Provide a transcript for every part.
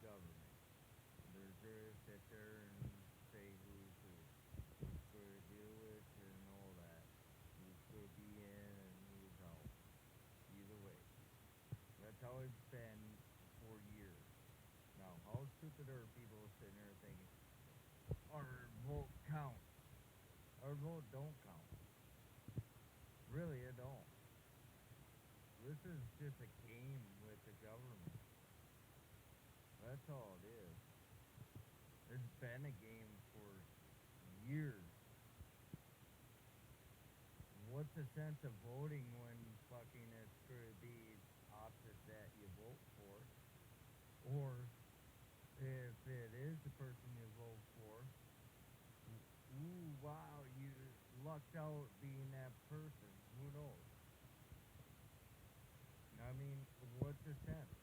government. They're going to sit there and say who's going to deal with and all that. Who's going to be in and who's out. Either way. That's how it's been for years. Now, how stupid are people sitting there thinking, our vote counts? Our vote don't count. Really, it don't. This is just a game with the government. That's all it is. It's been a game for years. What's the sense of voting when fucking it's going to be opposite that you vote for? Or if it is the person you vote for, ooh, wow, you lucked out being that person. Who knows? I mean, what's the sense?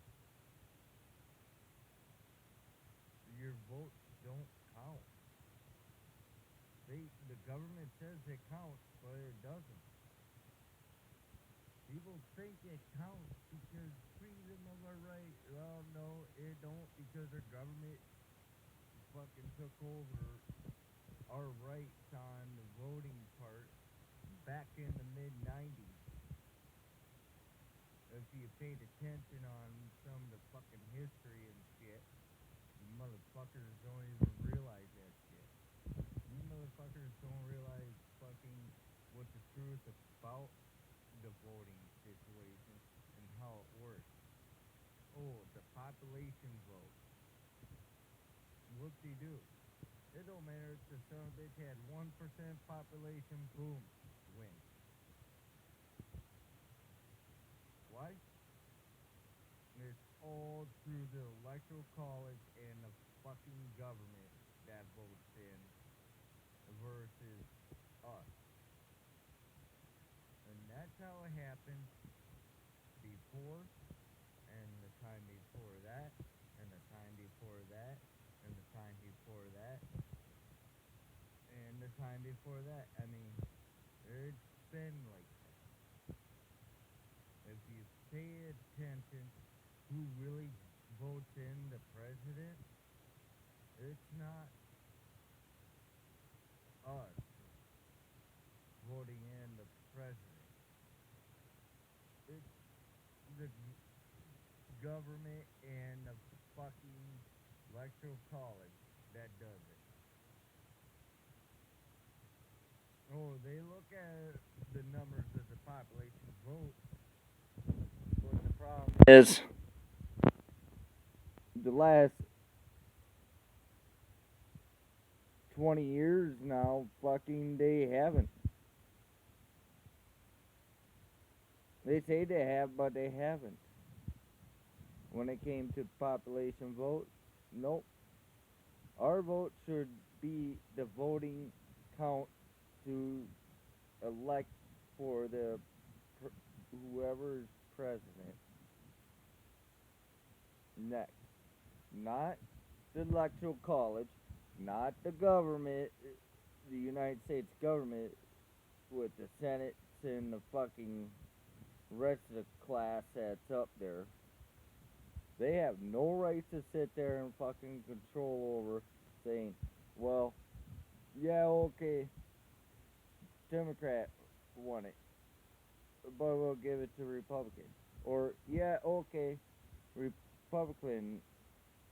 Your votes don't count. The government says it counts, but it doesn't. People think it counts because freedom of our right. Well, no, it don't because our government fucking took over our rights on the voting part back in the mid '90s. If you paid attention on some of the fucking history and shit, you motherfuckers don't even realize that shit. You motherfuckers don't realize fucking what the truth about the voting situation and how it works. Oh, the population vote. Whoop-de-doo. It don't matter if the son of a bitch had 1% population, boom, win. Why? It's all through the electoral college and the fucking government that votes in versus us. And that's how it happened before, and the time before that, and the time before that, and the time before that, and the time before that. I mean, it's been like that. If you pay attention who really votes in the president, it's not us voting in the president. It's the government and the fucking electoral college that does it. Oh, they look at the numbers of the population vote, but the problem is the last 20 years now, fucking they haven't. They say they have, but they haven't. When it came to population vote, nope. Our vote should be the voting count to elect for the whoever's president next. Not the electoral college, not the government, the United States government with the Senate and the fucking rest of the class that's up there. They have no right to sit there and fucking control over saying, well, yeah, okay, Democrat won it, but we'll give it to Republican. Or, yeah, okay, Republican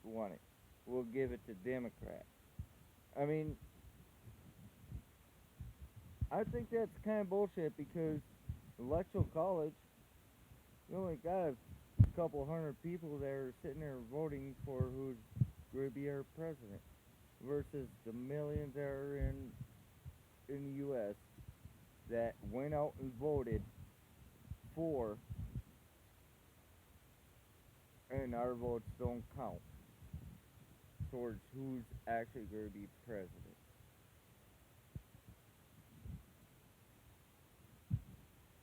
won it, we'll give it to Democrat. I mean, I think that's kind of bullshit because electoral college, you only got a couple hundred people there sitting there voting for who's going to be our president versus the millions that are in the U.S. that went out and voted for, and our votes don't count towards who's actually going to be president.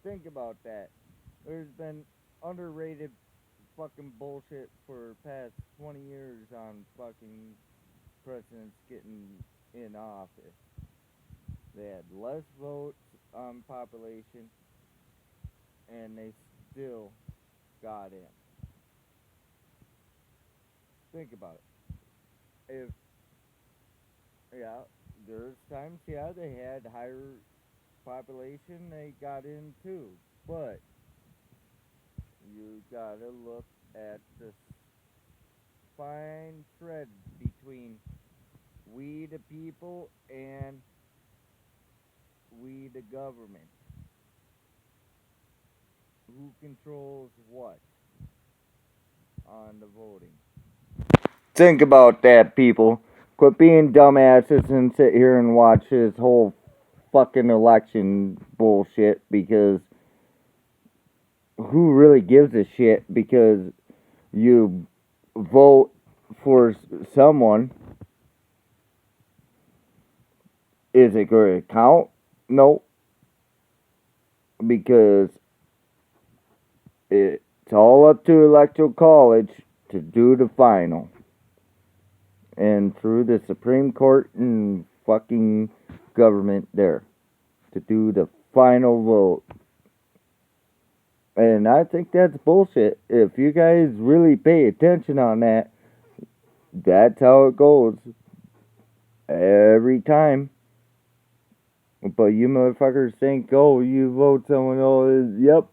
Think about that. There's been underrated fucking bullshit for past 20 years on fucking presidents getting in office. They had less votes on population, and they still got in. Think about it. If yeah, there's times they had higher population they got in too, but you gotta look at the fine thread between we the people and we the government. Who controls what on the voting? Think about that, people. Quit being dumbasses and sit here and watch this whole fucking election bullshit because who really gives a shit because you vote for someone. Is it going to count? No, because it's all up to electoral college to do the final. And through the Supreme Court and fucking government there to do the final vote. And I think that's bullshit. If you guys really pay attention on that, that's how it goes. Every time. But you motherfuckers think, oh, you vote someone, oh, yep,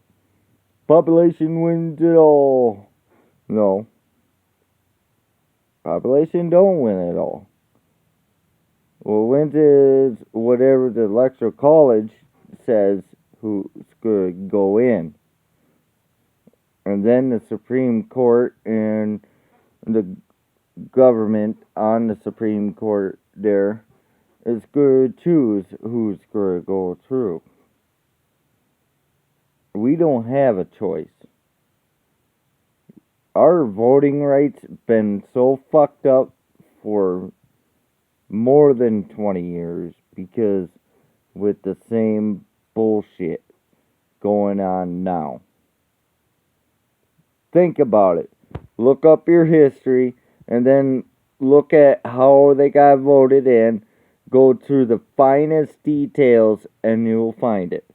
population wins it all. No. Population don't win it all. What wins is whatever the electoral college says who's going to go in. And then the Supreme Court and the government on the Supreme Court there is going to choose who's going to go through. We don't have a choice. Our voting rights been so fucked up for more than 20 years because with the same bullshit going on now. Think about it. Look up your history and then look at how they got voted in. Go through the finest details and you'll find it.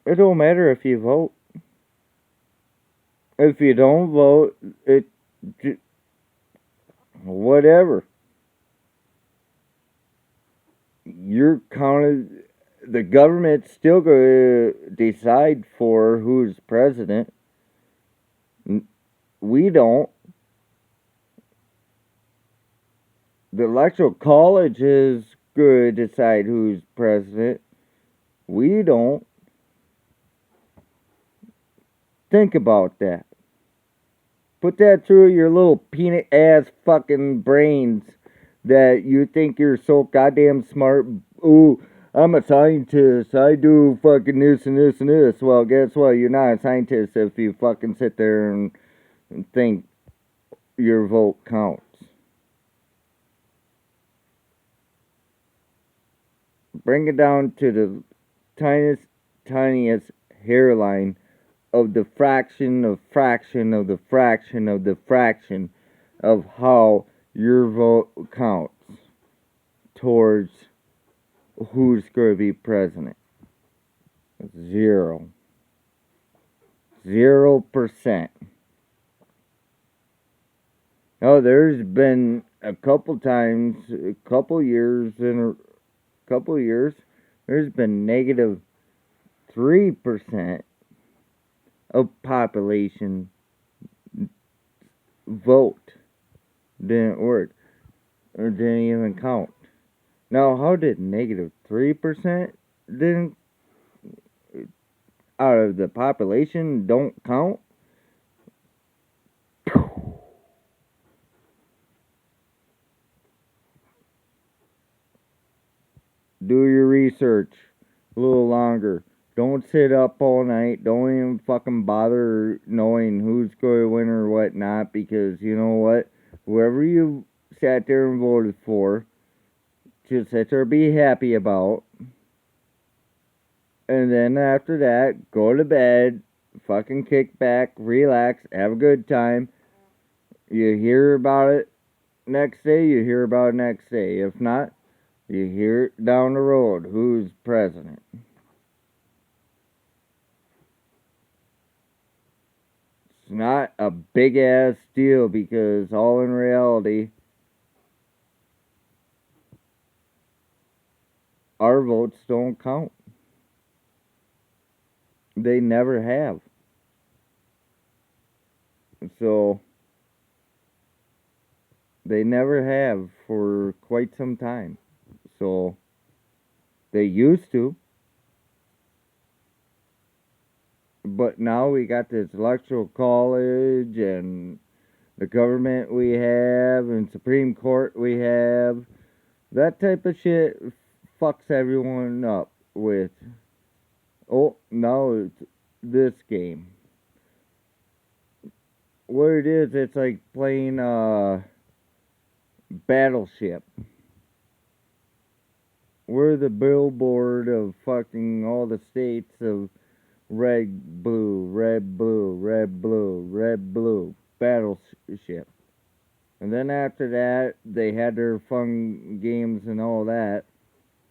It don't matter if you vote. If you don't vote, whatever. You're counted. The government's still going to decide for who's president. We don't. The electoral college is going to decide who's president. We don't. Think about that. Put that through your little peanut ass fucking brains that you think you're so goddamn smart. Ooh, I'm a scientist. I do fucking this and this and this. Well, guess what? You're not a scientist if you fucking sit there and think your vote counts. Bring it down to the tiniest hairline of the fraction of fraction of the fraction of the fraction of how your vote counts towards who's going to be president. 0%. Now, there's been a couple times, a couple years, there's been negative 3% of population vote didn't work or didn't even count. Now, how did negative 3% didn't out of the population don't count? Do your research a little longer. Don't sit up all night. Don't even fucking bother knowing who's going to win or whatnot, because you know what? Whoever you sat there and voted for, just sit there and be happy about. And then after that, go to bed, fucking kick back, relax, have a good time. You hear about it next day, you hear about it next day. If not, you hear it down the road. Who's president? It's not a a big ass deal because all in reality, our votes don't count. They never have. So they never have for quite some time. So they used to, but now we got this electoral college and the government we have and Supreme Court we have. That type of shit fucks everyone up with, oh, now it's this game. What it is, it's like playing Battleship. We're the billboard of fucking all the states of red, blue, red, blue, red, blue, red, blue. Battleship. And then after that, they had their fun games and all that.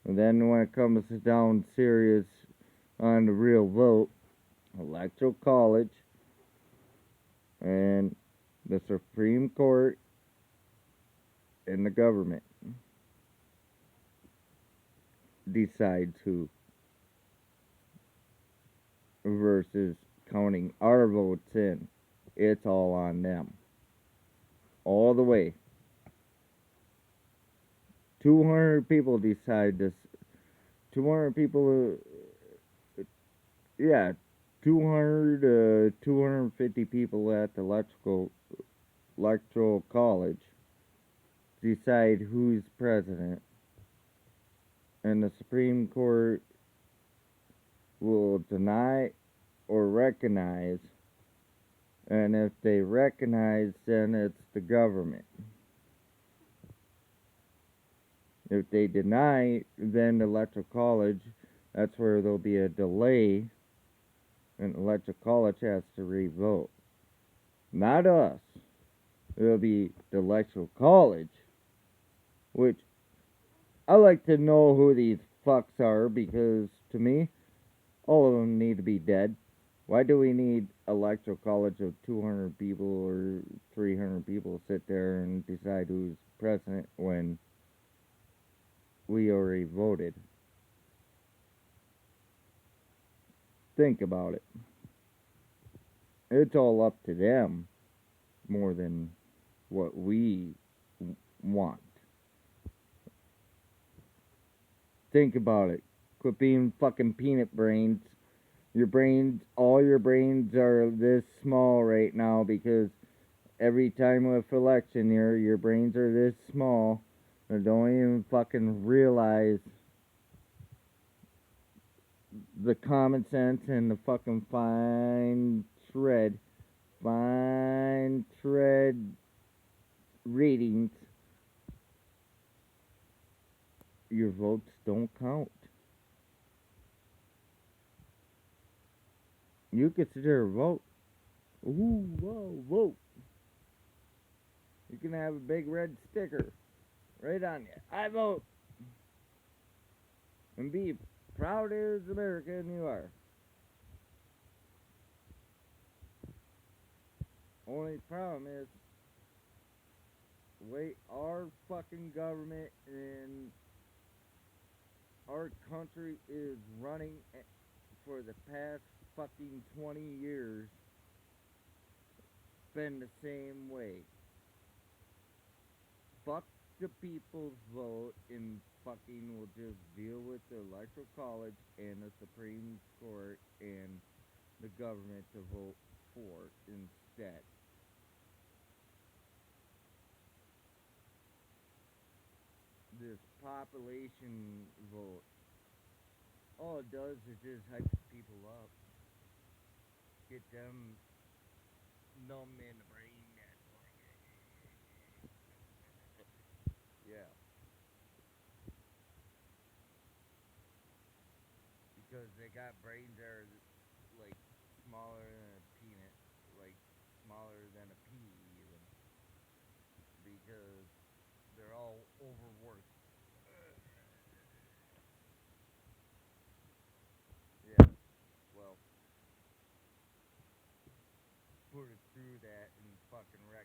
And then when it comes down serious on the real vote, electoral college and the Supreme Court and the government decides who versus counting our votes in. It's all on them. All the way. 200 people decide this. 200 people, yeah, 200 250 people at the electoral college decide who's president, and the Supreme Court will deny or recognize, and if they recognize, then it's the government. If they deny, then the electoral college, that's where there'll be a delay, and the electoral college has to re-vote. Not us. It'll be the electoral college, which I like to know who these fucks are, because to me, all of them need to be dead. Why do we need electoral college of 200 people or 300 people sit there and decide who's president when we already voted? Think about it. It's all up to them more than what we want. Think about it. Quit being fucking peanut brains. All your brains are this small right now because every time with election year, your brains are this small. And don't even fucking realize the common sense and the fucking fine thread readings. Your votes don't count. You consider a vote. Ooh, whoa, vote. You can have a big red sticker right on you. I vote. And be proud as American you are. Only problem is the way our fucking government and our country is running for the past fucking 20 years been the same way. Fuck the people's vote and fucking will just deal with the electoral college and the Supreme Court and the government to vote for instead. This population vote, all it does is just hype people up, get them numb in the brain. That's like, yeah, because they got brains that are like smaller than a peanut, like smaller than a pea even, because they're all overworked. Yeah, well, put it through that and fucking wreck